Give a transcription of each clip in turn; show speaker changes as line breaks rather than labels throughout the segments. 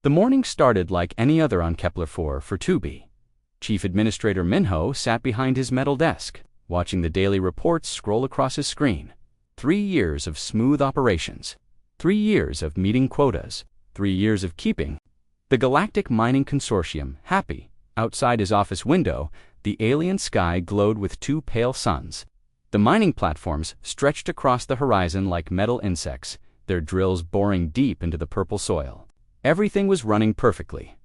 The morning started like any other on Kepler-4 for 2B. Chief Administrator Minho sat behind his metal desk, watching the daily reports scroll across his screen. 3 years of smooth operations. 3 years of meeting quotas. 3 years of keeping the Galactic Mining Consortium happy. Outside his office window, the alien sky glowed with 2 pale suns. The mining platforms stretched across the horizon like metal insects, their drills boring deep into the purple soil. Everything was running perfectly.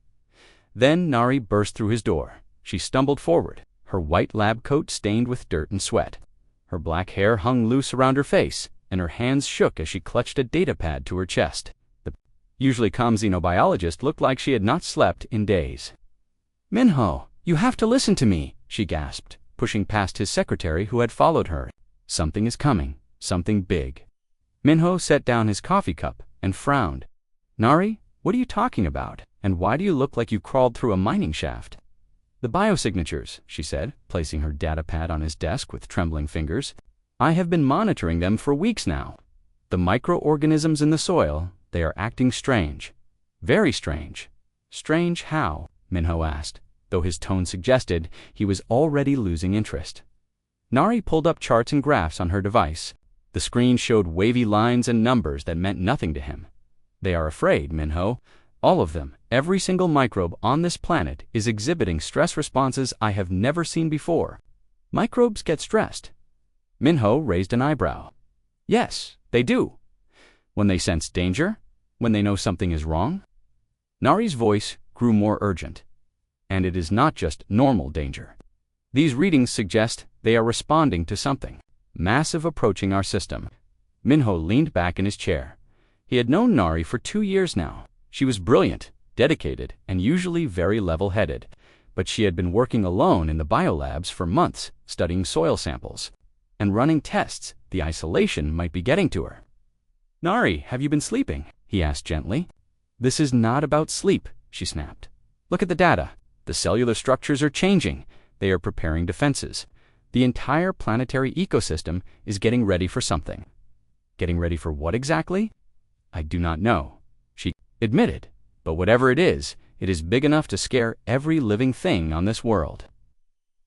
Then Nari burst through his door. She stumbled forward, her white lab coat stained with dirt and sweat. Her black hair hung loose around her face, and her hands shook as she clutched a datapad to her chest. The usually calm xenobiologist looked like she had not slept in days. "Minho, you have to listen to me," she gasped, pushing past his secretary who had followed her. "Something is coming, something big." Minho set down his coffee cup and frowned. "Nari, what are you talking about, and why do you look like you crawled through a mining shaft?" "The biosignatures," she said, placing her datapad on his desk with trembling fingers. "I have been monitoring them for weeks now. The microorganisms in the soil, they are acting strange. Very strange." "Strange how?" Minho asked, though his tone suggested he was already losing interest. Nari pulled up charts and graphs on her device. The screen showed wavy lines and numbers that meant nothing to him. "They are afraid, Minho. All of them, every single microbe on this planet is exhibiting stress responses I have never seen before." "Microbes get stressed?" Minho raised an eyebrow. "Yes, they do. When they sense danger? When they know something is wrong?" Nari's voice grew more urgent. "And it is not just normal danger. These readings suggest they are responding to something massive approaching our system." Minho leaned back in his chair. He had known Nari for 2 years now. She was brilliant, dedicated, and usually very level-headed, but she had been working alone in the biolabs for months, studying soil samples and running tests. The isolation might be getting to her. "Nari, have you been sleeping?" he asked gently. "This is not about sleep," she snapped. "Look at the data. The cellular structures are changing. They are preparing defenses. The entire planetary ecosystem is getting ready for something." "Getting ready for what exactly?" "I do not know," she admitted, "but whatever it is big enough to scare every living thing on this world."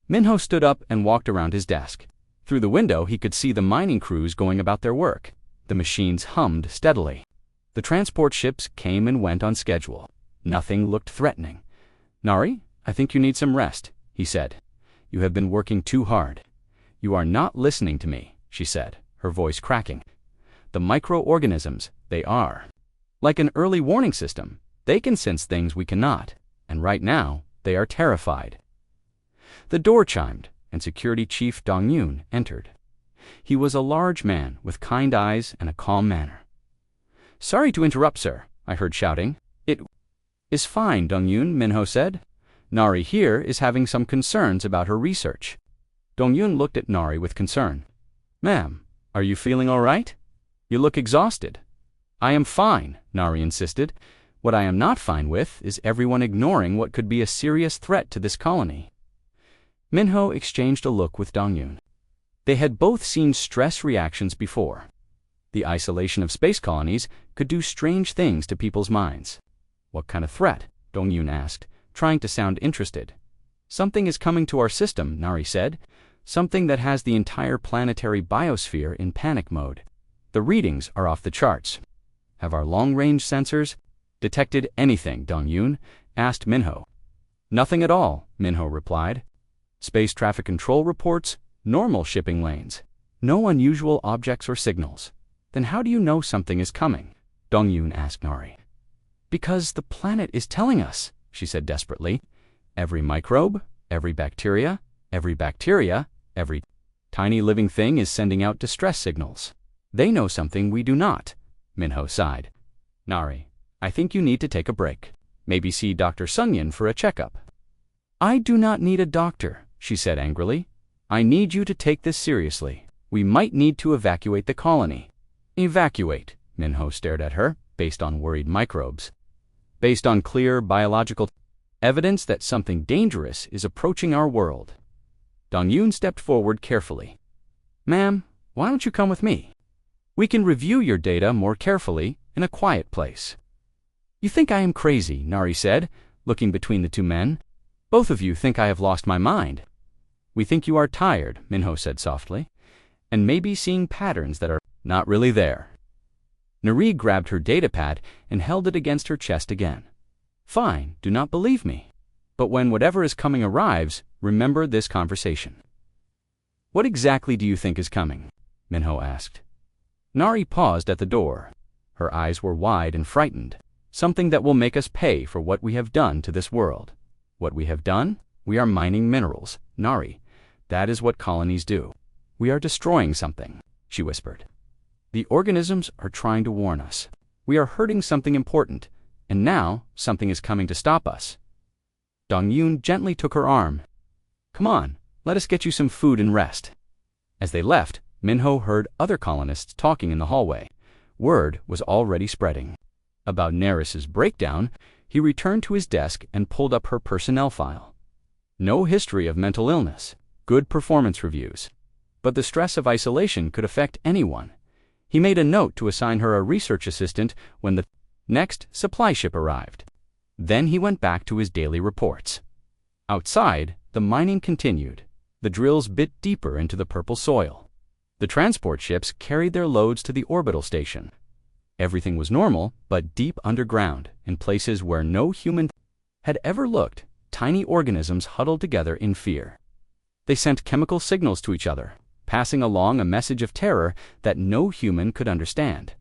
Minho stood up and walked around his desk. Through the window he could see the mining crews going about their work. The machines hummed steadily. The transport ships came and went on schedule. Nothing looked threatening. "Nari, I think you need some rest," he said. "You have been working too hard." "You are not listening to me," she said, her voice cracking. "The microorganisms, they are like an early warning system. They can sense things we cannot, and right now they are terrified." The door chimed, and Security Chief Dong-Yun entered. He was a large man with kind eyes and a calm manner. "Sorry to interrupt, sir," I heard shouting. "It is fine, Dong-Yun," Minho said. "Nari here is having some concerns about her research." Dong-Yun looked at Nari with concern. "Ma'am, are you feeling all right? You look exhausted." "I am fine," Nari insisted. "What I am not fine with is everyone ignoring what could be a serious threat to this colony." Minho exchanged a look with Dong-Yun. They had both seen stress reactions before. The isolation of space colonies could do strange things to people's minds. "What kind of threat?" Dong-Yun asked, trying to sound interested. "Something is coming to our system," Nari said. "Something that has the entire planetary biosphere in panic mode. The readings are off the charts." "Have our long-range sensors detected anything?" Dong-Yun asked Minho. "Nothing at all," Minho replied. "Space traffic control reports, normal shipping lanes. No unusual objects or signals." "Then how do you know something is coming?" Dong-Yun asked Nari. "Because the planet is telling us," she said desperately. "Every microbe, every bacteria, every tiny living thing is sending out distress signals. They know something we do not." Minho sighed. "Nari, I think you need to take a break. Maybe see Dr. Sunyan for a checkup." "I do not need a doctor," she said angrily. "I need you to take this seriously. We might need to evacuate the colony." "Evacuate," Minho stared at her, based on worried microbes. "Based on clear biological evidence that something dangerous is approaching our world." Dong-Yun stepped forward carefully. "Ma'am, why don't you come with me? We can review your data more carefully in a quiet place." You think I am crazy, Nari said, looking between the two men. Both of you think I have lost my mind. We think you are tired, Minho said softly, and maybe seeing patterns that are not really there. Nari grabbed her datapad and held it against her chest again. Fine, do not believe me. But when whatever is coming arrives, remember this conversation. What exactly do you think is coming? Minho asked. Nari paused at the door. Her eyes were wide and frightened. Something that will make us pay for what we have done to this world. What we have done? We are mining minerals, Nari. That is what colonies do. We are destroying something, she whispered. The organisms are trying to warn us. We are hurting something important, and now something is coming to stop us. Dong-Yun gently took her arm. Come on, let us get you some food and rest. As they left, Minho heard other colonists talking in the hallway. Word was already spreading. About Neris's breakdown, he returned to his desk and pulled up her personnel file. No history of mental illness, good performance reviews. But the stress of isolation could affect anyone. He made a note to assign her a research assistant when the next supply ship arrived. Then he went back to his daily reports. Outside, the mining continued. The drills bit deeper into the purple soil. The transport ships carried their loads to the orbital station. Everything was normal, but deep underground, in places where no human had ever looked, tiny organisms huddled together in fear. They sent chemical signals to each other, passing along a message of terror that no human could understand.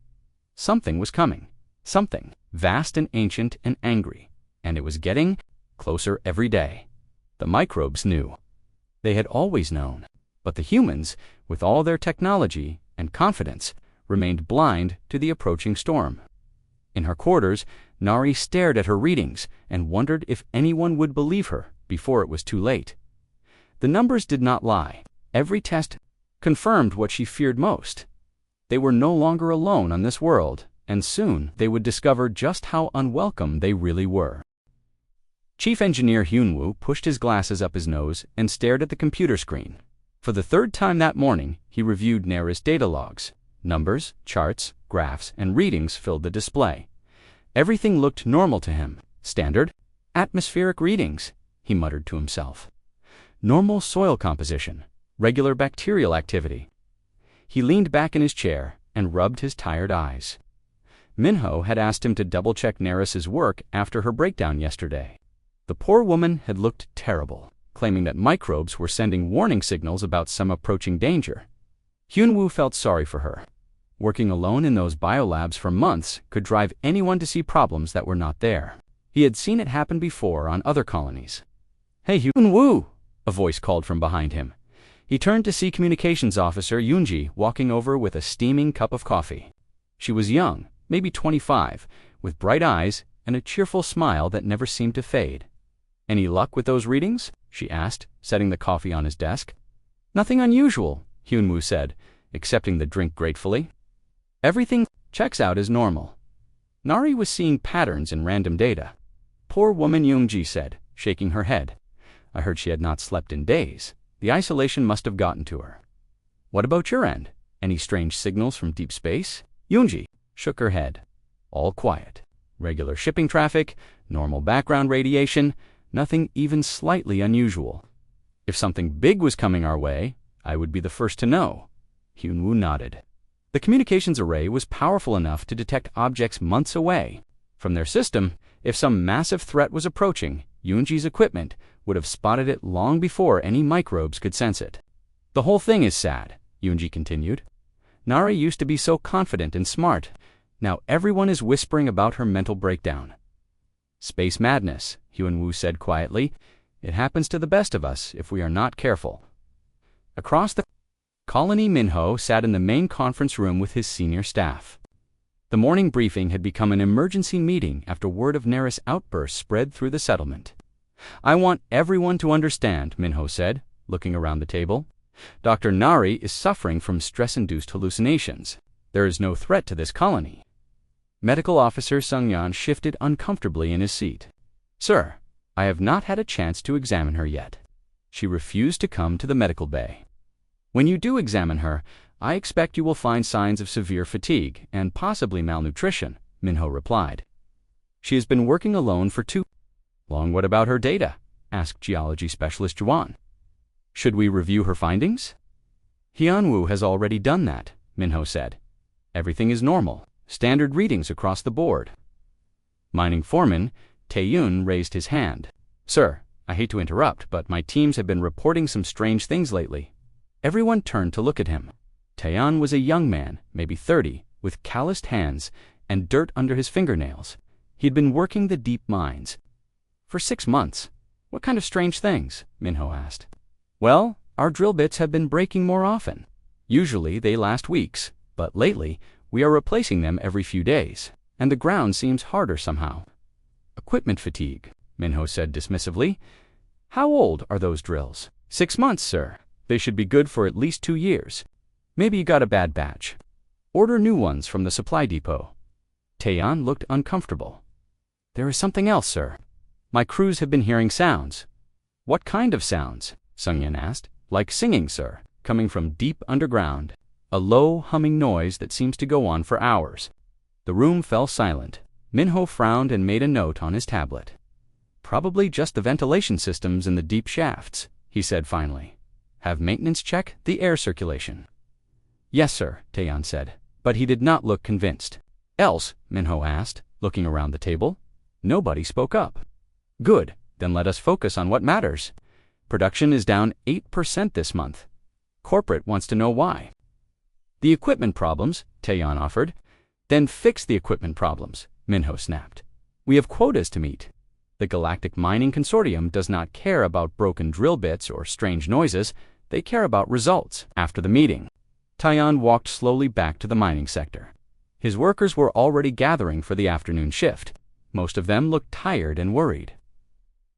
Something was coming. Something vast and ancient and angry, and it was getting closer every day. The microbes knew. They had always known, but the humans, with all their technology and confidence, remained blind to the approaching storm. In her quarters, Nari stared at her readings and wondered if anyone would believe her before it was too late. The numbers did not lie. Every test confirmed what she feared most. They were no longer alone on this world, and soon they would discover just how unwelcome they really were. Chief Engineer Hyun-woo pushed his glasses up his nose and stared at the computer screen. For the third time that morning, he reviewed Neris data logs. Numbers, charts, graphs, and readings filled the display. Everything looked normal to him. Standard, atmospheric readings, he muttered to himself. Normal soil composition, regular bacterial activity. He leaned back in his chair and rubbed his tired eyes. Minho had asked him to double-check Neris's work after her breakdown yesterday. The poor woman had looked terrible, claiming that microbes were sending warning signals about some approaching danger. Hyun-woo felt sorry for her. Working alone in those biolabs for months could drive anyone to see problems that were not there. He had seen it happen before on other colonies. Hey Hyun-woo, a voice called from behind him. He turned to see Communications Officer Yoonji walking over with a steaming cup of coffee. She was young, maybe 25, with bright eyes and a cheerful smile that never seemed to fade. Any luck with those readings? She asked, setting the coffee on his desk. Nothing unusual, Hyun-woo said, accepting the drink gratefully. Everything checks out as normal. Nari was seeing patterns in random data. Poor woman, Yoonji said, shaking her head. I heard she had not slept in days. The isolation must have gotten to her. What about your end? Any strange signals from deep space? Yoonji shook her head. All quiet. Regular shipping traffic, normal background radiation, nothing even slightly unusual. If something big was coming our way, I would be the first to know. Hyun-woo nodded. The communications array was powerful enough to detect objects months away. From their system, if some massive threat was approaching, Yoonji's equipment would have spotted it long before any microbes could sense it. The whole thing is sad, Yoonji continued. Nari used to be so confident and smart. Now everyone is whispering about her mental breakdown. Space madness, Hyun-woo said quietly. It happens to the best of us if we are not careful. Across the colony, Minho sat in the main conference room with his senior staff. The morning briefing had become an emergency meeting after word of Neris outbursts spread through the settlement. I want everyone to understand, Minho said, looking around the table. Dr. Nari is suffering from stress-induced hallucinations. There is no threat to this colony. Medical Officer Sung-yan shifted uncomfortably in his seat. Sir, I have not had a chance to examine her yet. She refused to come to the medical bay. When you do examine her, I expect you will find signs of severe fatigue and possibly malnutrition, Minho replied. She has been working alone for too long. What about her data? Asked geology specialist Juan. Should we review her findings? Hyunwoo has already done that, Minho said. Everything is normal, standard readings across the board. Mining foreman Taeyun raised his hand. Sir, I hate to interrupt, but my teams have been reporting some strange things lately. Everyone turned to look at him. Taeyun was a young man, maybe 30, with calloused hands and dirt under his fingernails. He'd been working the deep mines. For 6 months. What kind of strange things? Minho asked. Well, our drill bits have been breaking more often. Usually they last weeks, but lately we are replacing them every few days, and the ground seems harder somehow. Equipment fatigue, Minho said dismissively. How old are those drills? 6 months, sir. They should be good for at least 2 years. Maybe you got a bad batch. Order new ones from the supply depot. Taeyun looked uncomfortable. There is something else, sir. My crews have been hearing sounds. What kind of sounds? Sungyeon asked. Like singing, sir, coming from deep underground. A low, humming noise that seems to go on for hours. The room fell silent. Minho frowned and made a note on his tablet. Probably just the ventilation systems in the deep shafts, he said finally. Have maintenance check the air circulation. Yes, sir, Taeyun said, but he did not look convinced. Else, Minho asked, looking around the table. Nobody spoke up. Good, then let us focus on what matters. Production is down 8% this month. Corporate wants to know why. The equipment problems, Taeyun offered. Then fix the equipment problems, Minho snapped. We have quotas to meet. The Galactic Mining Consortium does not care about broken drill bits or strange noises. They care about results. After the meeting, Taeyun walked slowly back to the mining sector. His workers were already gathering for the afternoon shift. Most of them looked tired and worried.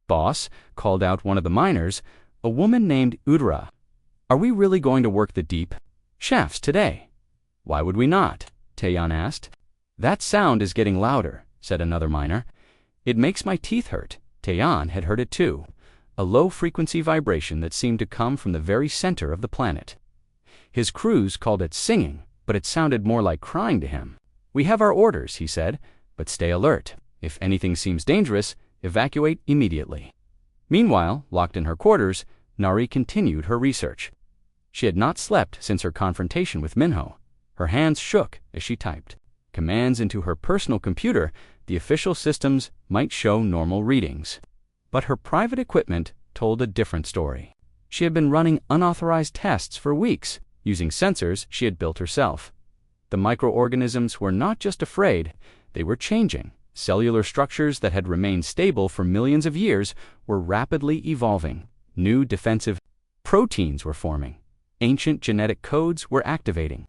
Boss called out one of the miners, a woman named Udra. Are we really going to work the deep shafts today? Why would we not? Taeyun asked. That sound is getting louder, said another miner. It makes my teeth hurt. Taeyun had heard it too. A low-frequency vibration that seemed to come from the very center of the planet. His crews called it singing, but it sounded more like crying to him. We have our orders, he said, but stay alert. If anything seems dangerous, evacuate immediately. Meanwhile, locked in her quarters, Nari continued her research. She had not slept since her confrontation with Minho. Her hands shook as she typed commands into her personal computer. The official systems might show normal readings. But her private equipment told a different story. She had been running unauthorized tests for weeks, using sensors she had built herself. The microorganisms were not just afraid, they were changing. Cellular structures that had remained stable for millions of years were rapidly evolving. New defensive proteins were forming. Ancient genetic codes were activating.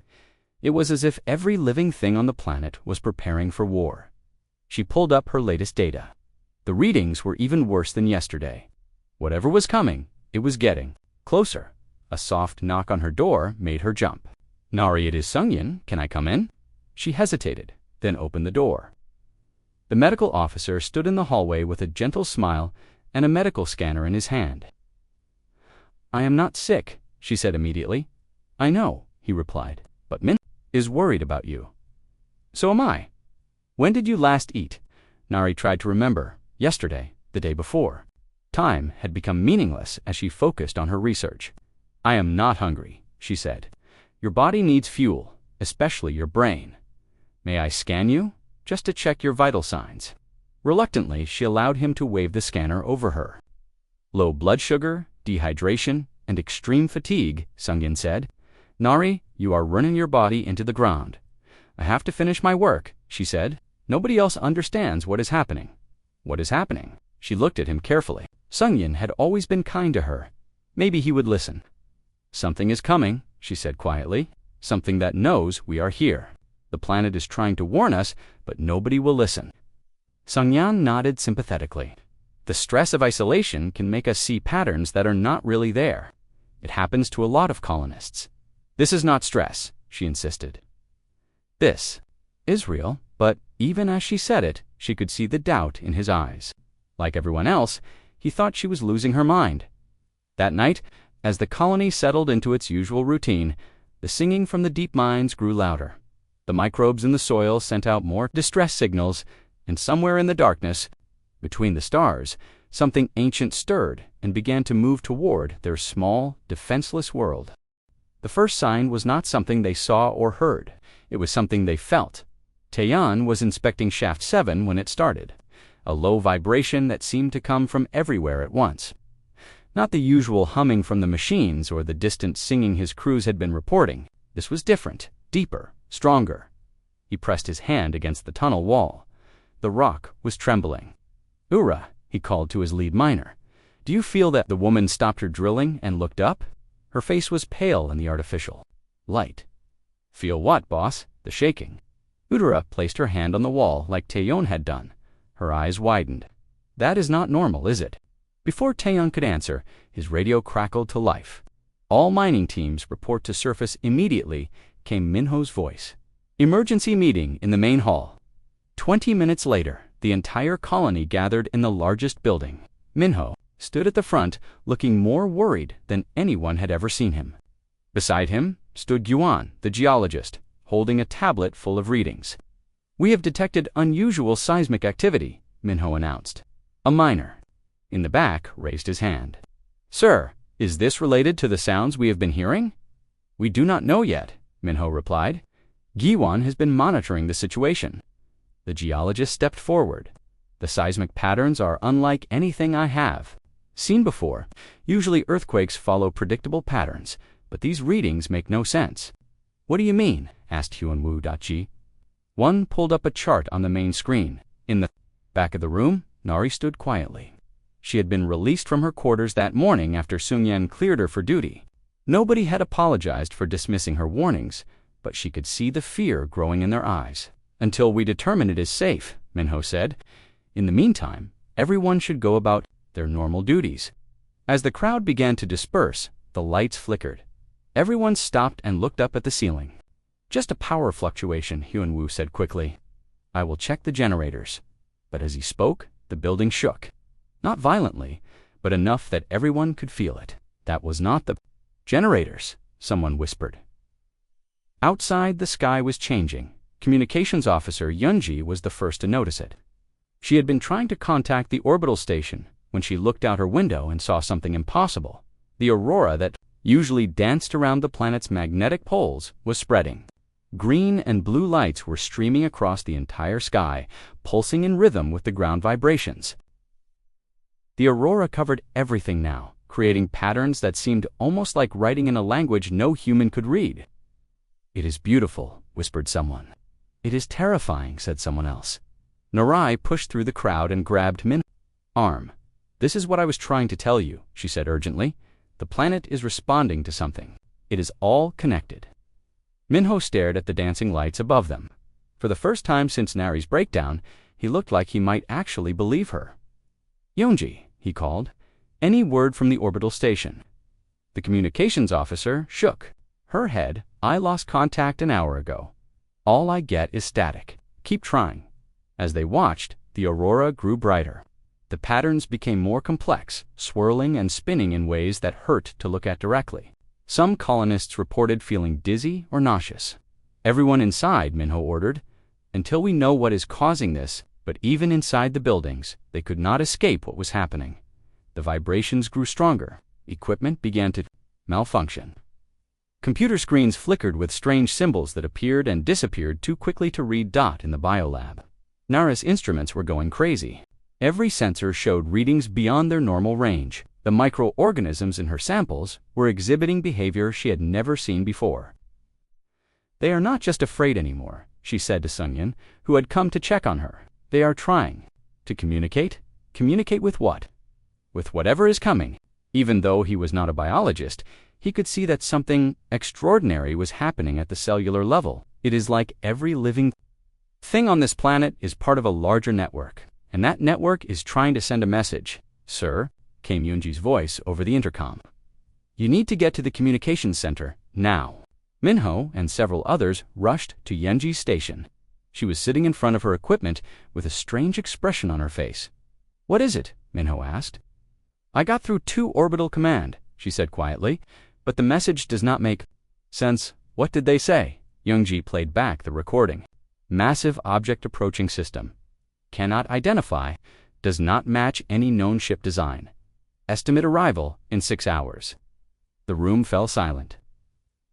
It was as if every living thing on the planet was preparing for war. She pulled up her latest data. The readings were even worse than yesterday. Whatever was coming, it was getting closer. A soft knock on her door made her jump. Nari, it is Sungyeon. Can I come in? She hesitated, then opened the door. The medical officer stood in the hallway with a gentle smile and a medical scanner in his hand. I am not sick, she said immediately. I know, he replied, but Min is worried about you. So am I. When did you last eat? Nari tried to remember. Yesterday, the day before. Time had become meaningless as she focused on her research. I am not hungry, she said. Your body needs fuel, especially your brain. May I scan you? Just to check your vital signs. Reluctantly, she allowed him to wave the scanner over her. Low blood sugar, dehydration, and extreme fatigue, Sungyeon said. Nari, you are running your body into the ground. I have to finish my work, she said. Nobody else understands what is happening. What is happening? She looked at him carefully. Sungyeon had always been kind to her. Maybe he would listen. Something is coming, she said quietly. Something that knows we are here. The planet is trying to warn us, but nobody will listen. Sungyeon nodded sympathetically. The stress of isolation can make us see patterns that are not really there. It happens to a lot of colonists. This is not stress, she insisted. This is real, but even as she said it, she could see the doubt in his eyes. Like everyone else, he thought she was losing her mind. That night, as the colony settled into its usual routine, the singing from the deep mines grew louder. The microbes in the soil sent out more distress signals, and somewhere in the darkness, between the stars, something ancient stirred and began to move toward their small, defenseless world. The first sign was not something they saw or heard. It was something they felt. Taeyeon was inspecting Shaft 7 when it started, a low vibration that seemed to come from everywhere at once. Not the usual humming from the machines or the distant singing his crews had been reporting. This was different, deeper, stronger. He pressed his hand against the tunnel wall. The rock was trembling. "Ura," he called to his lead miner. "Do you feel that?" The woman stopped her drilling and looked up. Her face was pale in the artificial light. "Feel what, boss?" "The shaking." Udara placed her hand on the wall like Taeyeon had done. Her eyes widened. "That is not normal, is it?" Before Taeyeon could answer, his radio crackled to life. "All mining teams report to surface immediately," came Minho's voice. "Emergency meeting in the main hall." 20 minutes later, the entire colony gathered in the largest building. Minho stood at the front, looking more worried than anyone had ever seen him. Beside him stood Yuan, the geologist, holding a tablet full of readings. "We have detected unusual seismic activity," Minho announced. A miner in the back raised his hand. "Sir, is this related to the sounds we have been hearing?" "We do not know yet," Minho replied. "Giwan has been monitoring the situation." The geologist stepped forward. "The seismic patterns are unlike anything I have seen before. Usually earthquakes follow predictable patterns, but these readings make no sense." "What do you mean?" asked Hyunwoo-ji. One pulled up a chart on the main screen. In the back of the room, Nari stood quietly. She had been released from her quarters that morning after Sungyeon cleared her for duty. Nobody had apologized for dismissing her warnings, but she could see the fear growing in their eyes. "Until we determine it is safe," Minho said. "In the meantime, everyone should go about their normal duties." As the crowd began to disperse, the lights flickered. Everyone stopped and looked up at the ceiling. "Just a power fluctuation," Hyunwoo said quickly. "I will check the generators." But as he spoke, the building shook. Not violently, but enough that everyone could feel it. "That was not the generators," someone whispered. Outside, the sky was changing. Communications officer Yunji was the first to notice it. She had been trying to contact the orbital station when she looked out her window and saw something impossible. The aurora that usually danced around the planet's magnetic poles was spreading. Green and blue lights were streaming across the entire sky, pulsing in rhythm with the ground vibrations. The aurora covered everything now, creating patterns that seemed almost like writing in a language no human could read. "It is beautiful," whispered someone. "It is terrifying," said someone else. Narai pushed through the crowd and grabbed Minho's arm. "This is what I was trying to tell you," she said urgently. "The planet is responding to something. It is all connected." Minho stared at the dancing lights above them. For the first time since Nari's breakdown, he looked like he might actually believe her. "Yonji," he called. "Any word from the orbital station?" The communications officer shook her head. "I lost contact an hour ago. All I get is static. Keep trying." As they watched, the aurora grew brighter. The patterns became more complex, swirling and spinning in ways that hurt to look at directly. Some colonists reported feeling dizzy or nauseous. "Everyone inside," Minho ordered, "until we know what is causing this." But even inside the buildings, they could not escape what was happening. The vibrations grew stronger. Equipment began to malfunction. Computer screens flickered with strange symbols that appeared and disappeared too quickly to read dot in the biolab. Nara's instruments were going crazy. Every sensor showed readings beyond their normal range. The microorganisms in her samples were exhibiting behavior she had never seen before. "They are not just afraid anymore," she said to Sungyeon, who had come to check on her. "They are trying to communicate." Communicate with what? With whatever is coming. Even though he was not a biologist, he could see that something extraordinary was happening at the cellular level. It is like every living thing on this planet is part of a larger network, and that network is trying to send a message. "Sir," came Yunji's voice over the intercom. "You need to get to the communications center, now." Minho and several others rushed to Yunji's station. She was sitting in front of her equipment with a strange expression on her face. "What is it?" Minho asked. "I got through 2 orbital command," she said quietly, "but the message does not make sense." "What did they say?" Youngji played back the recording. "Massive object approaching system. cannot identify, does not match any known ship design. Estimate arrival in 6 hours. The room fell silent.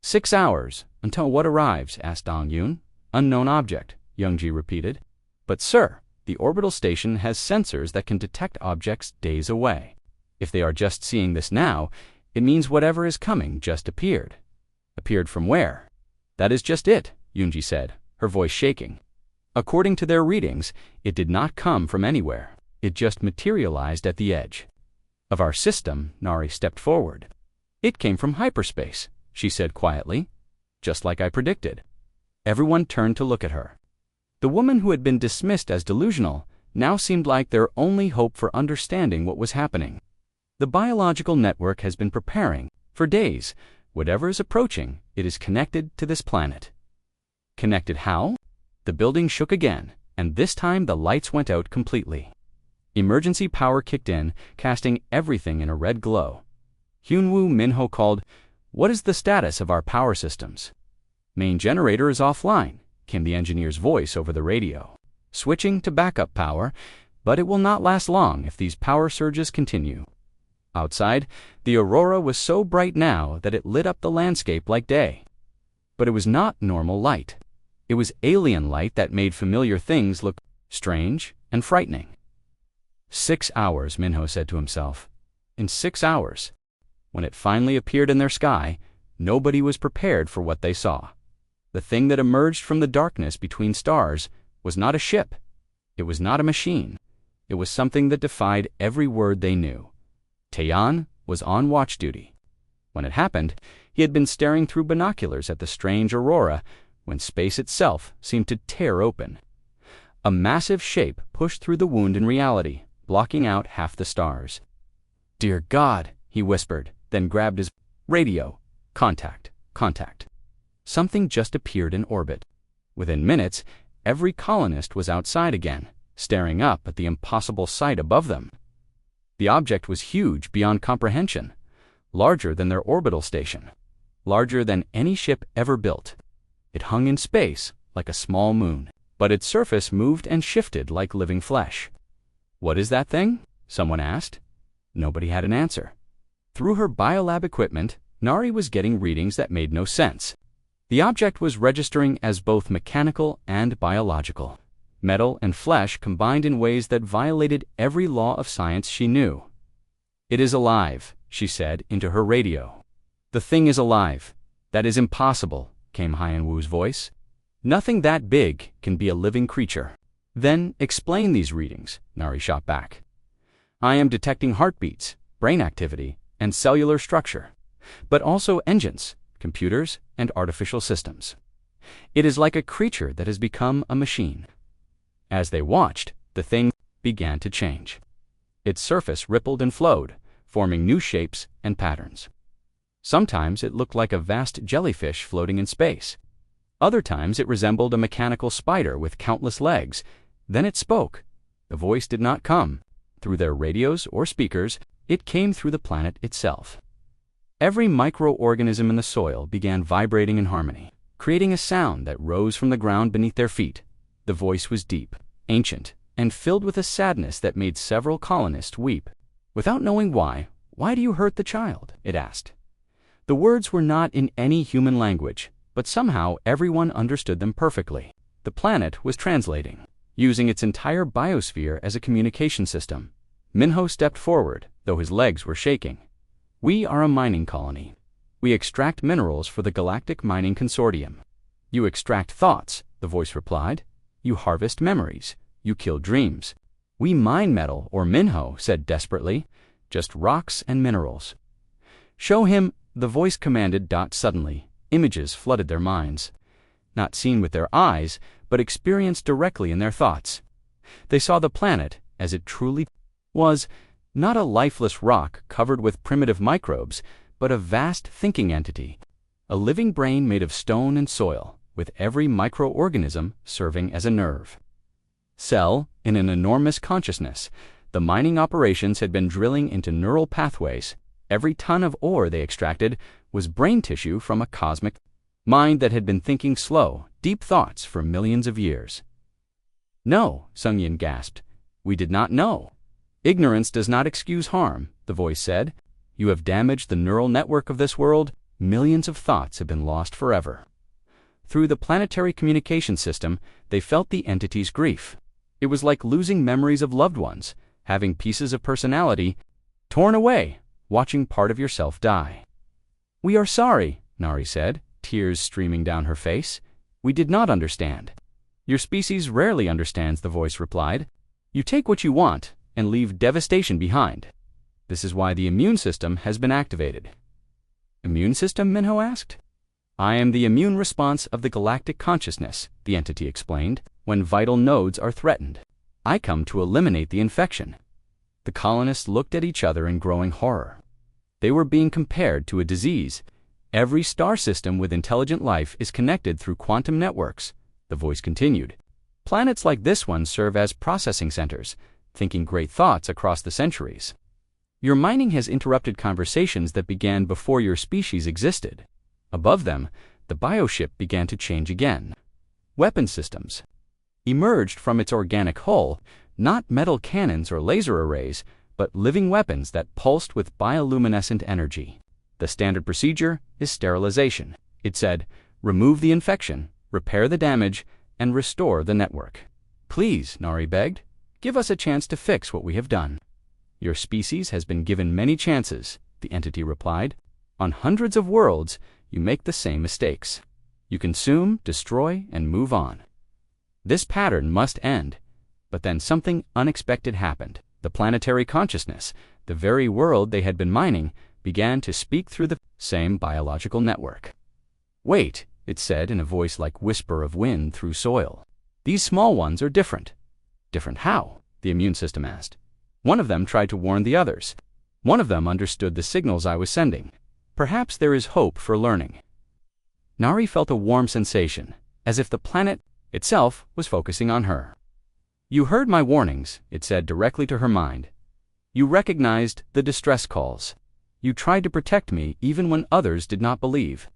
6 hours? Until what arrives? Asked Dong Yun. Unknown object, Youngji repeated. But sir, the orbital station has sensors that can detect objects days away. If they are just seeing this now, it means whatever is coming just appeared. Appeared from where? That is just it, Youngji said, her voice shaking. According to their readings, it did not come from anywhere. It just materialized at the edge of our system. Nari stepped forward. It came from hyperspace, she said quietly, just like I predicted. Everyone turned to look at her. The woman who had been dismissed as delusional now seemed like their only hope for understanding what was happening. The biological network has been preparing for days. Whatever is approaching, it is connected to this planet. Connected how? The building shook again, and this time the lights went out completely. Emergency power kicked in, casting everything in a red glow. Hyunwoo Minho called, "What is the status of our power systems?" "Main generator is offline," came the engineer's voice over the radio. "Switching to backup power, but it will not last long if these power surges continue." Outside, the aurora was so bright now that it lit up the landscape like day. But it was not normal light. It was alien light that made familiar things look strange and frightening. 6 hours, Minho said to himself. In 6 hours. When it finally appeared in their sky, nobody was prepared for what they saw. The thing that emerged from the darkness between stars was not a ship. It was not a machine. It was something that defied every word they knew. Taeyan was on watch duty. When it happened, he had been staring through binoculars at the strange aurora when space itself seemed to tear open. A massive shape pushed through the wound in reality, blocking out half the stars. "Dear God," he whispered, then grabbed his radio. Contact, contact. Something just appeared in orbit. Within minutes, every colonist was outside again, staring up at the impossible sight above them. The object was huge beyond comprehension, larger than their orbital station, larger than any ship ever built. It hung in space like a small moon, but its surface moved and shifted like living flesh. "What is that thing?" someone asked. Nobody had an answer. Through her biolab equipment, Nari was getting readings that made no sense. The object was registering as both mechanical and biological. Metal and flesh combined in ways that violated every law of science she knew. "It is alive," she said into her radio. "The thing is alive. That is impossible," came Hyunwoo's voice. "Nothing that big can be a living creature." "Then explain these readings," Nari shot back. "I am detecting heartbeats, brain activity, and cellular structure, but also engines, computers, and artificial systems. It is like a creature that has become a machine." As they watched, the thing began to change. Its surface rippled and flowed, forming new shapes and patterns. Sometimes it looked like a vast jellyfish floating in space. Other times it resembled a mechanical spider with countless legs. Then it spoke. The voice did not come through their radios or speakers. It came through the planet itself. Every microorganism in the soil began vibrating in harmony, creating a sound that rose from the ground beneath their feet. The voice was deep, ancient, and filled with a sadness that made several colonists weep. "Without knowing why do you hurt the child?" it asked. The words were not in any human language, but somehow everyone understood them perfectly. The planet was translating, using its entire biosphere as a communication system. Minho stepped forward, though his legs were shaking. "We are a mining colony. We extract minerals for the Galactic Mining Consortium." "You extract thoughts," the voice replied. "You harvest memories. You kill dreams." "We mine metal," or Minho said desperately. "Just rocks and minerals." "Show him," the voice commanded. Suddenly, images flooded their minds. Not seen with their eyes, but experienced directly in their thoughts. They saw the planet as it truly was, not a lifeless rock covered with primitive microbes, but a vast thinking entity, a living brain made of stone and soil, with every microorganism serving as a nerve. Cell in an enormous consciousness, the mining operations had been drilling into neural pathways. Every ton of ore they extracted was brain tissue from a cosmic mind that had been thinking slow, deep thoughts for millions of years. No, Sung-Yin gasped. We did not know. Ignorance does not excuse harm, the voice said. You have damaged the neural network of this world. Millions of thoughts have been lost forever. Through the planetary communication system, they felt the entity's grief. It was like losing memories of loved ones, having pieces of personality torn away, watching part of yourself die. We are sorry, Nari said, tears streaming down her face. We did not understand. Your species rarely understands, the voice replied. You take what you want and leave devastation behind. This is why the immune system has been activated. Immune system? Minho asked. I am the immune response of the galactic consciousness, the entity explained. When vital nodes are threatened, I come to eliminate the infection. The colonists looked at each other in growing horror. They were being compared to a disease. Every star system with intelligent life is connected through quantum networks, the voice continued. Planets like this one serve as processing centers, thinking great thoughts across the centuries. Your mining has interrupted conversations that began before your species existed. Above them, the bioship began to change again. Weapon systems emerged from its organic hull, not metal cannons or laser arrays, but living weapons that pulsed with bioluminescent energy. The standard procedure is sterilization. It said, remove the infection, repair the damage, and restore the network. Please, Nari begged, give us a chance to fix what we have done. Your species has been given many chances, the entity replied. On hundreds of worlds, you make the same mistakes. You consume, destroy, and move on. This pattern must end. But then something unexpected happened. The planetary consciousness, the very world they had been mining, began to speak through the same biological network. Wait, it said in a voice like whisper of wind through soil. These small ones are different. Different how? The immune system asked. One of them tried to warn the others. One of them understood the signals I was sending. Perhaps there is hope for learning. Nari felt a warm sensation, as if the planet itself was focusing on her. You heard my warnings, it said directly to her mind. You recognized the distress calls. You tried to protect me even when others did not believe.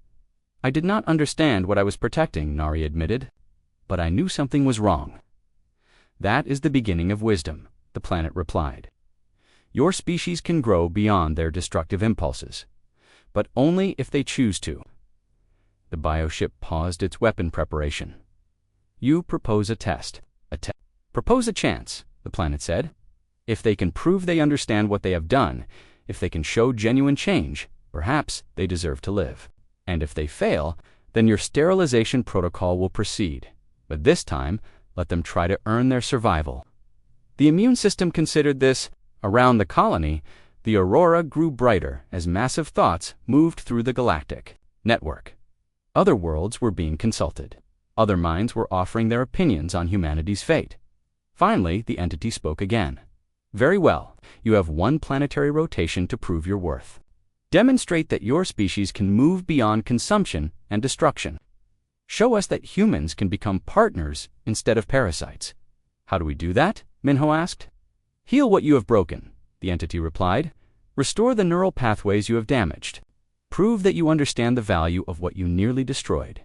I did not understand what I was protecting, Nari admitted, but I knew something was wrong. That is the beginning of wisdom, the planet replied. Your species can grow beyond their destructive impulses, but only if they choose to. The bioship paused its weapon preparation. You propose a test. Propose a chance, the planet said. If they can prove they understand what they have done, if they can show genuine change, perhaps they deserve to live. And if they fail, then your sterilization protocol will proceed. But this time, let them try to earn their survival. The immune system considered this. Around the colony, the aurora grew brighter as massive thoughts moved through the galactic network. Other worlds were being consulted. Other minds were offering their opinions on humanity's fate. Finally, the entity spoke again. Very well, you have one planetary rotation to prove your worth. Demonstrate that your species can move beyond consumption and destruction. Show us that humans can become partners instead of parasites. How do we do that? Minho asked. Heal what you have broken, the entity replied. Restore the neural pathways you have damaged. Prove that you understand the value of what you nearly destroyed.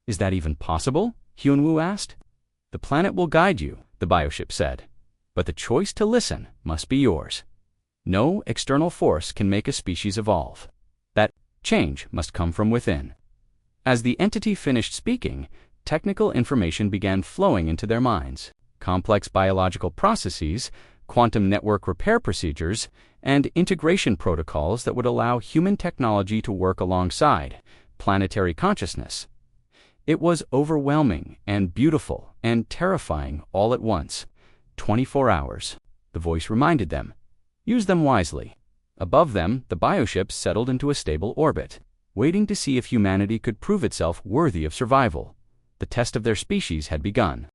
Is that even possible? Hyunwoo asked. The planet will guide you, the bioship said. But the choice to listen must be yours. No external force can make a species evolve. That change must come from within. As the entity finished speaking, technical information began flowing into their minds. Complex biological processes, quantum network repair procedures, and integration protocols that would allow human technology to work alongside planetary consciousness. It was overwhelming and beautiful and terrifying all at once. 24 hours, the voice reminded them. Use them wisely. Above them, the bioship settled into a stable orbit, waiting to see if humanity could prove itself worthy of survival. The test of their species had begun.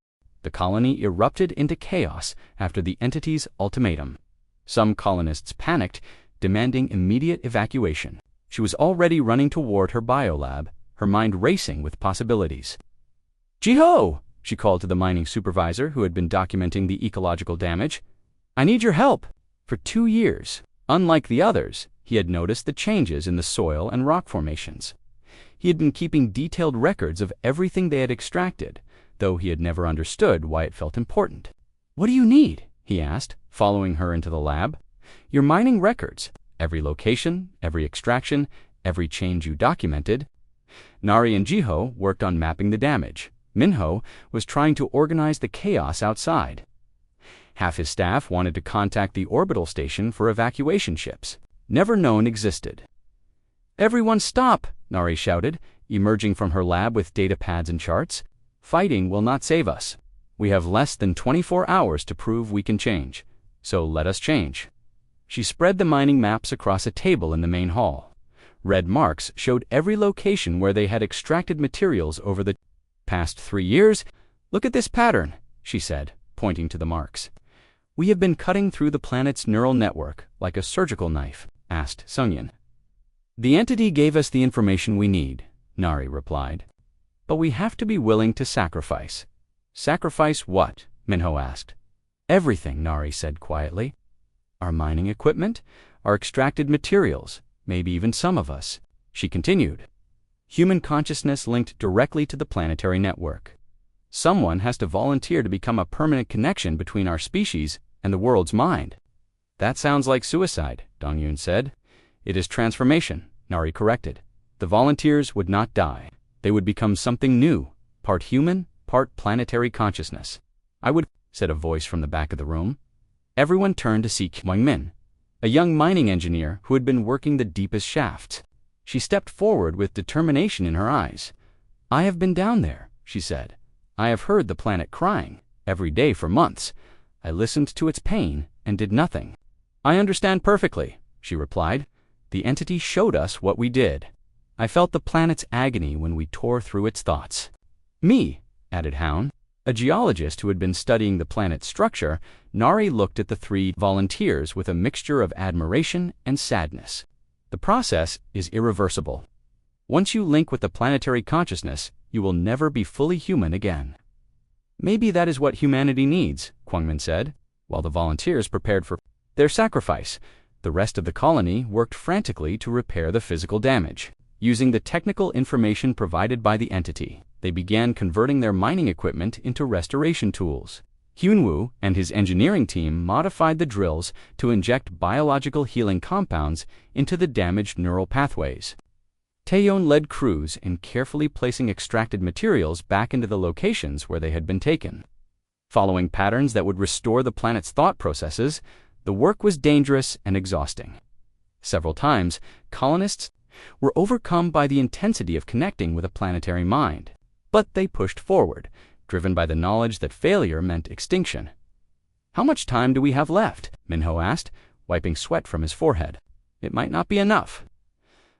The colony erupted into chaos after the entity's ultimatum. Some colonists panicked, demanding immediate evacuation. She was already running toward her biolab, her mind racing with possibilities. Jiho! She called to the mining supervisor who had been documenting the ecological damage. I need your help. For 2 years, unlike the others, he had noticed the changes in the soil and rock formations. He had been keeping detailed records of everything they had extracted, though he had never understood why it felt important. "What do you need?" he asked, following her into the lab. "Your mining records. Every location, every extraction, every change you documented." Nari and Jiho worked on mapping the damage. Minho was trying to organize the chaos outside. Half his staff wanted to contact the orbital station for evacuation ships, never known existed. "Everyone stop!" Nari shouted, emerging from her lab with data pads and charts. "Fighting will not save us. We have less than 24 hours to prove we can change, so let us change." She spread the mining maps across a table in the main hall. Red marks showed every location where they had extracted materials over the past 3 years. "Look at this pattern," she said, pointing to the marks. "We have been cutting through the planet's neural network like a surgical knife," asked Sungyeon. "The entity gave us the information we need," Nari replied. "But we have to be willing to sacrifice." "Sacrifice what?" Minho asked. "Everything," Nari said quietly. "Our mining equipment, our extracted materials, maybe even some of us." She continued. "Human consciousness linked directly to the planetary network. Someone has to volunteer to become a permanent connection between our species and the world's mind." "That sounds like suicide," Dongyun said. "It is transformation," Nari corrected. "The volunteers would not die. They would become something new, part human, part planetary consciousness." "I would," said a voice from the back of the room. Everyone turned to see Kwang-min, a young mining engineer who had been working the deepest shafts. She stepped forward with determination in her eyes. "I have been down there," she said. "I have heard the planet crying, every day for months. I listened to its pain and did nothing." "I understand perfectly," she replied. "The entity showed us what we did. I felt the planet's agony when we tore through its thoughts." "Me," added Hound. A geologist who had been studying the planet's structure, Nari looked at the 3 volunteers with a mixture of admiration and sadness. "The process is irreversible. Once you link with the planetary consciousness, you will never be fully human again." "Maybe that is what humanity needs," Kwang-min said. While the volunteers prepared for their sacrifice, the rest of the colony worked frantically to repair the physical damage. Using the technical information provided by the entity, they began converting their mining equipment into restoration tools. Hyunwoo and his engineering team modified the drills to inject biological healing compounds into the damaged neural pathways. Taeyeon led crews in carefully placing extracted materials back into the locations where they had been taken. Following patterns that would restore the planet's thought processes, the work was dangerous and exhausting. Several times, colonists were overcome by the intensity of connecting with a planetary mind. But they pushed forward, driven by the knowledge that failure meant extinction. "How much time do we have left?" Minho asked, wiping sweat from his forehead. "It might not be enough."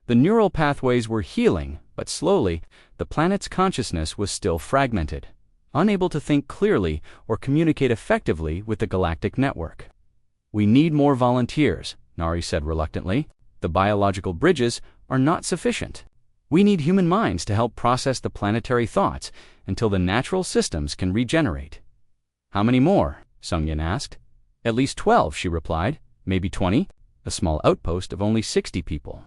The neural pathways were healing, but slowly, the planet's consciousness was still fragmented, unable to think clearly or communicate effectively with the galactic network. "We need more volunteers," Nari said reluctantly. "The biological bridges are not sufficient. We need human minds to help process the planetary thoughts until the natural systems can regenerate." "How many more?" Sungyeon asked. "At least 12, she replied. "Maybe 20. A small outpost of only 60 people.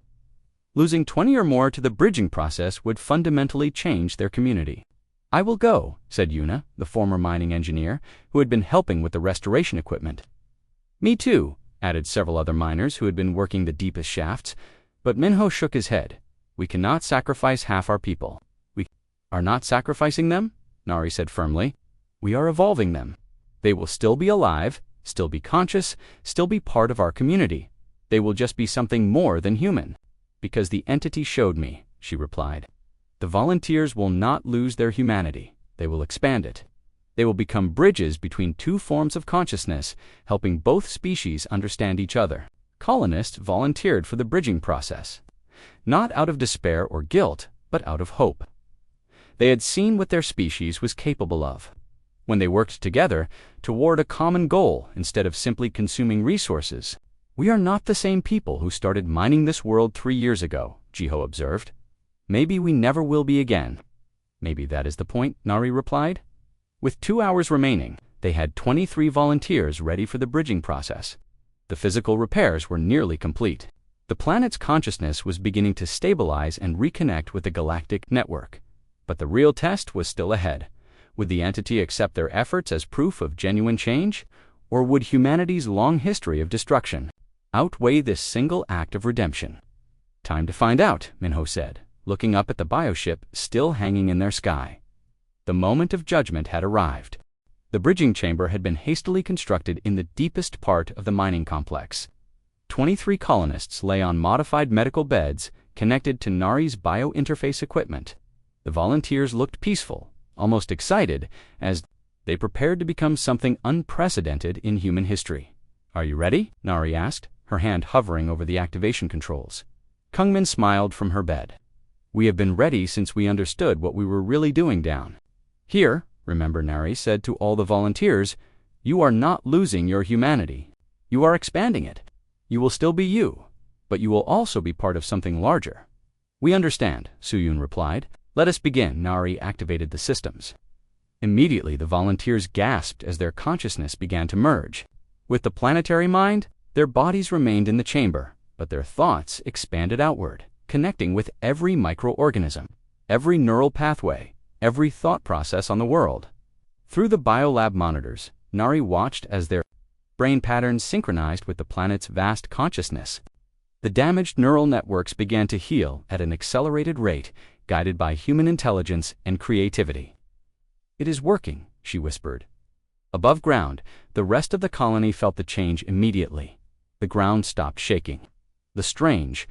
Losing 20 or more to the bridging process would fundamentally change their community." "I will go," said Yuna, the former mining engineer, who had been helping with the restoration equipment. "Me too," added several other miners who had been working the deepest shafts, but Minho shook his head. "We cannot sacrifice half our people." "We are not sacrificing them," Nari said firmly. "We are evolving them. They will still be alive, still be conscious, still be part of our community. They will just be something more than human." "Because the entity showed me," she replied. "The volunteers will not lose their humanity. They will expand it. They will become bridges between 2 forms of consciousness, helping both species understand each other." Colonists volunteered for the bridging process, not out of despair or guilt, but out of hope. They had seen what their species was capable of when they worked together toward a common goal instead of simply consuming resources. "We are not the same people who started mining this world 3 years ago," Jiho observed. "Maybe we never will be again." "Maybe that is the point," Nari replied. With 2 hours remaining, they had 23 volunteers ready for the bridging process. The physical repairs were nearly complete. The planet's consciousness was beginning to stabilize and reconnect with the galactic network. But the real test was still ahead. Would the entity accept their efforts as proof of genuine change? Or would humanity's long history of destruction outweigh this single act of redemption? Time to find out, Minho said, looking up at the bioship still hanging in their sky. The moment of judgment had arrived. The bridging chamber had been hastily constructed in the deepest part of the mining complex. 23 colonists lay on modified medical beds connected to Nari's biointerface equipment. The volunteers looked peaceful, almost excited, as they prepared to become something unprecedented in human history. "Are you ready?" Nari asked, her hand hovering over the activation controls. Kungmin smiled from her bed. "We have been ready since we understood what we were really doing down here. Remember," Nari said to all the volunteers, "you are not losing your humanity. You are expanding it. You will still be you, but you will also be part of something larger." "We understand," Suyun replied. "Let us begin." Nari activated the systems. Immediately, the volunteers gasped as their consciousness began to merge. With the planetary mind, their bodies remained in the chamber, but their thoughts expanded outward, connecting with every microorganism, every neural pathway, every thought process on the world. Through the biolab monitors, Nari watched as their brain patterns synchronized with the planet's vast consciousness. The damaged neural networks began to heal at an accelerated rate, guided by human intelligence and creativity. "It is working," she whispered. Above ground, the rest of the colony felt the change immediately. The ground stopped shaking. The strange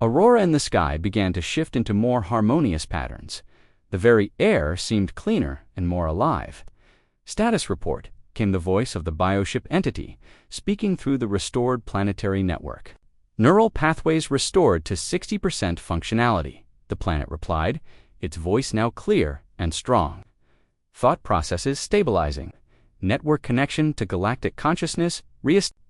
aurora in the sky began to shift into more harmonious patterns. The very air seemed cleaner and more alive. "Status report," came the voice of the bioship entity, speaking through the restored planetary network. "Neural pathways restored to 60% functionality," the planet replied, its voice now clear and strong. "Thought processes stabilizing. Network connection to galactic consciousness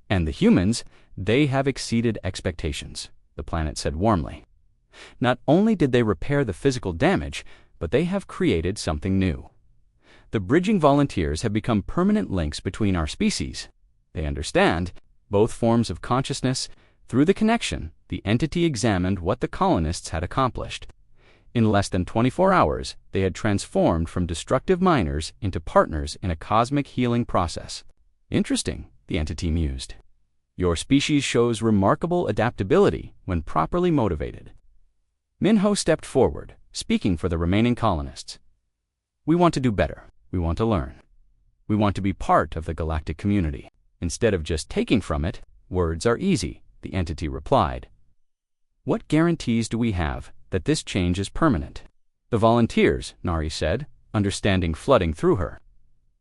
and the humans, they have exceeded expectations," the planet said warmly. "Not only did they repair the physical damage, but they have created something new. The bridging volunteers have become permanent links between our species. They understand both forms of consciousness. Through the connection, the entity examined what the colonists had accomplished. In less than 24 hours, they had transformed from destructive miners into partners in a cosmic healing process." "Interesting," the entity mused. "Your species shows remarkable adaptability when properly motivated." Minho stepped forward, speaking for the remaining colonists. "We want to do better. We want to learn. We want to be part of the galactic community. Instead of just taking from it, words are easy," the entity replied. "What guarantees do we have that this change is permanent?" "The volunteers," Nari said, understanding flooding through her.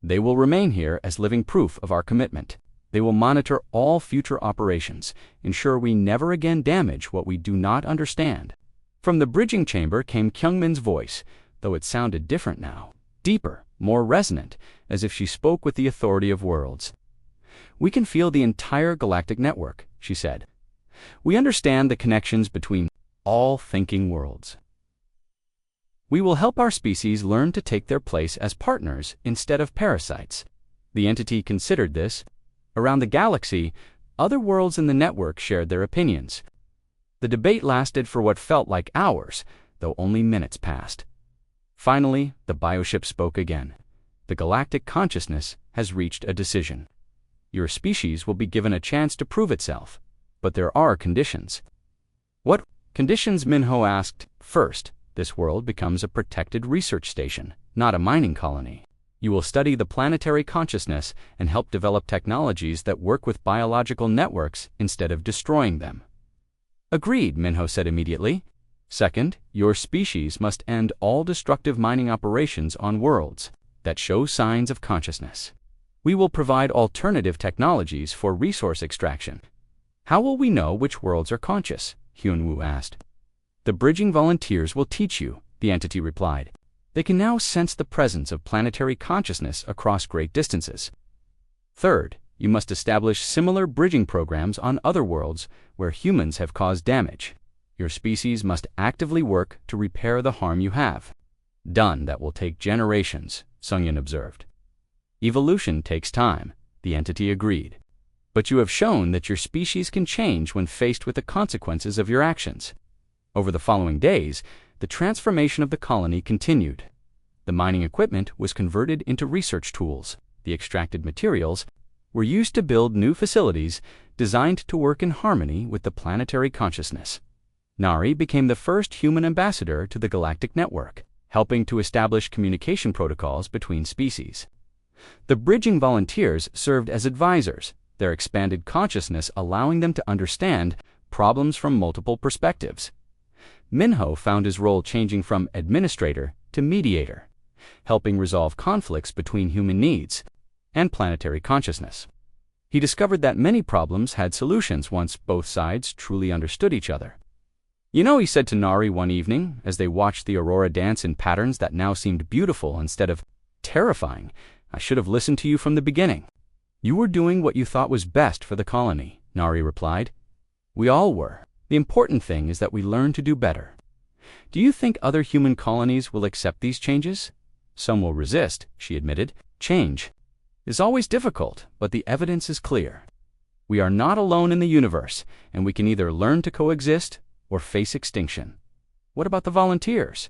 "They will remain here as living proof of our commitment. They will monitor all future operations, ensure we never again damage what we do not understand." From the bridging chamber came Kyungmin's voice, though it sounded different now, deeper, more resonant, as if she spoke with the authority of worlds. "We can feel the entire galactic network," she said. "We understand the connections between all thinking worlds. We will help our species learn to take their place as partners instead of parasites." The entity considered this. Around the galaxy, other worlds in the network shared their opinions. The debate lasted for what felt like hours, though only minutes passed. Finally, the bioship spoke again. "The galactic consciousness has reached a decision. Your species will be given a chance to prove itself, but there are conditions." "What conditions?" Minho asked. "First, this world becomes a protected research station, not a mining colony. You will study the planetary consciousness and help develop technologies that work with biological networks instead of destroying them." "Agreed," Minho said immediately. "Second, your species must end all destructive mining operations on worlds that show signs of consciousness. We will provide alternative technologies for resource extraction." "How will we know which worlds are conscious?" Hyunwoo asked. "The bridging volunteers will teach you," the entity replied. "They can now sense the presence of planetary consciousness across great distances." "Third, you must establish similar bridging programs on other worlds where humans have caused damage. Your species must actively work to repair the harm you have." "Done. That will take generations," Sungyeon observed. "Evolution takes time," the entity agreed. "But you have shown that your species can change when faced with the consequences of your actions." Over the following days, the transformation of the colony continued. The mining equipment was converted into research tools. The extracted materials were used to build new facilities designed to work in harmony with the planetary consciousness. Nari became the first human ambassador to the galactic network, helping to establish communication protocols between species. The bridging volunteers served as advisors, their expanded consciousness allowing them to understand problems from multiple perspectives. Minho found his role changing from administrator to mediator, helping resolve conflicts between human needs and planetary consciousness. He discovered that many problems had solutions once both sides truly understood each other. "You know," he said to Nari one evening as they watched the aurora dance in patterns that now seemed beautiful instead of terrifying, "I should have listened to you from the beginning." "You were doing what you thought was best for the colony," Nari replied. "We all were. The important thing is that we learn to do better." "Do you think other human colonies will accept these changes?" "Some will resist," she admitted. "Change is always difficult, but the evidence is clear. We are not alone in the universe, and we can either learn to coexist or face extinction." "What about the volunteers?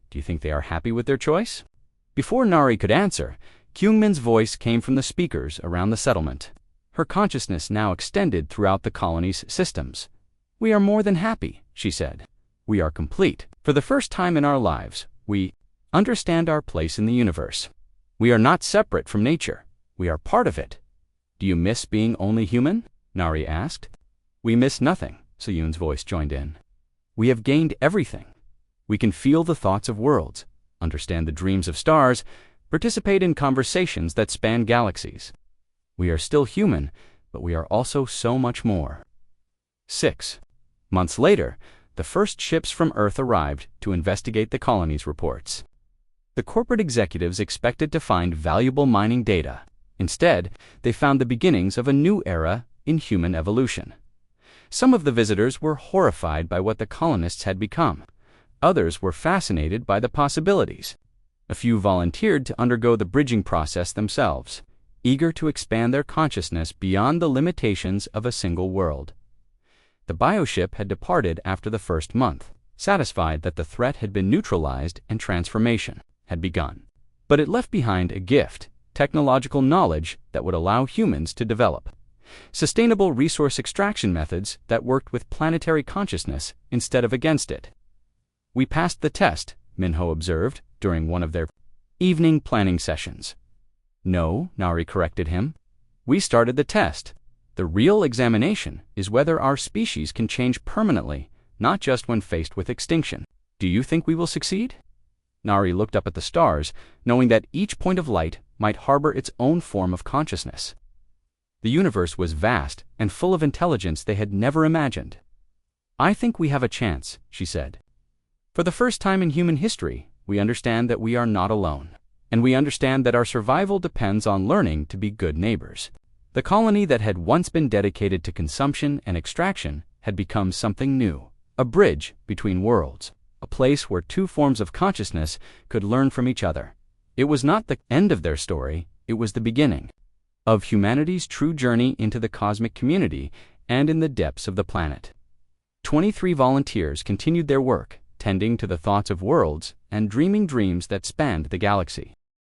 Do you think they are happy with their choice?" Before Nari could answer, Kyungmin's voice came from the speakers around the settlement. Her consciousness now extended throughout the colony's systems. "We are more than happy," she said. "We are complete. For the first time in our lives, we understand our place in the universe. We are not separate from nature. We are part of it." "Do you miss being only human?" Nari asked. "We miss nothing," Soyun's voice joined in. "We have gained everything. We can feel the thoughts of worlds, understand the dreams of stars, participate in conversations that span galaxies. We are still human, but we are also so much more." 6 months later, the first ships from Earth arrived to investigate the colony's reports. The corporate executives expected to find valuable mining data. Instead, they found the beginnings of a new era in human evolution. Some of the visitors were horrified by what the colonists had become. Others were fascinated by the possibilities. A few volunteered to undergo the bridging process themselves, eager to expand their consciousness beyond the limitations of a single world. The bioship had departed after the first month, satisfied that the threat had been neutralized and transformation had begun. But it left behind a gift, technological knowledge that would allow humans to develop sustainable resource extraction methods that worked with planetary consciousness instead of against it. "We passed the test," Minho observed during one of their evening planning sessions. "No," Nari corrected him. "We started the test. The real examination is whether our species can change permanently, not just when faced with extinction. Do you think we will succeed?" Nari looked up at the stars, knowing that each point of light might harbor its own form of consciousness. The universe was vast and full of intelligence they had never imagined. "I think we have a chance," she said. "For the first time in human history, we understand that we are not alone. And we understand that our survival depends on learning to be good neighbors." The colony that had once been dedicated to consumption and extraction had become something new, a bridge between worlds, a place where two forms of consciousness could learn from each other. It was not the end of their story, it was the beginning of humanity's true journey into the cosmic community and in the depths of the planet. 23 volunteers continued their work, tending to the thoughts of worlds and dreaming dreams that spanned the galaxy.